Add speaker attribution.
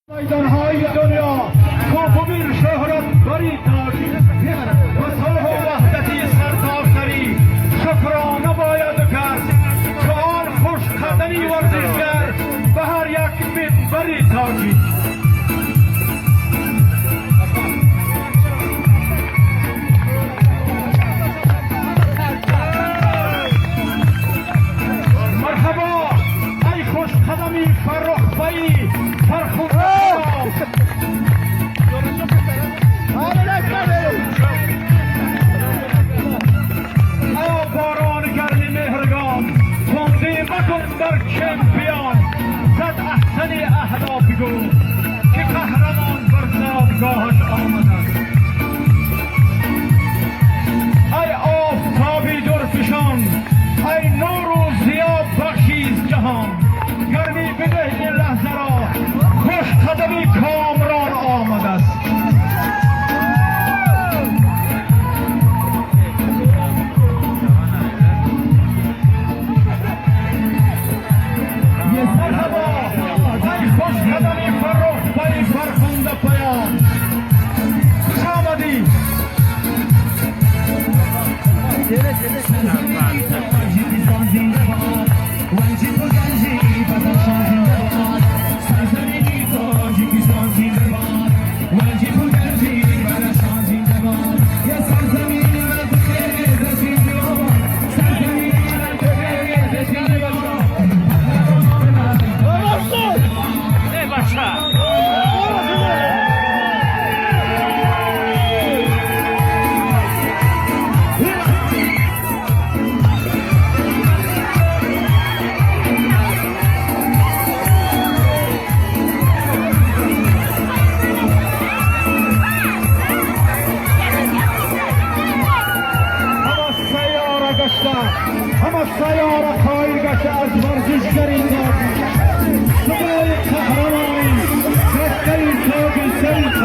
Speaker 1: میدانهای دنیا کافومیر شهرت بری تاجی و صلح و وحدتی سرتاسری شکرانه باید کرد که آن خوش قدمی ورزشگر به هر یک منبری تاجی. مرحبا ای خوش قدمی فرخ بایی فرخنده باران گرمی مهرگان تنده مکن در چمپیون زد احسن اهداف گو که قهرمان بر زادگاهش آمدن. ای آفتابی درفشان ای نور و ضیا بخشیز جهان گرمی بده این لحظه را خوش قدمی کامران آمده است. همه سیاره خواهی گشته از ورزشگری تاجی صدای قهرمانی دسته تاجی سری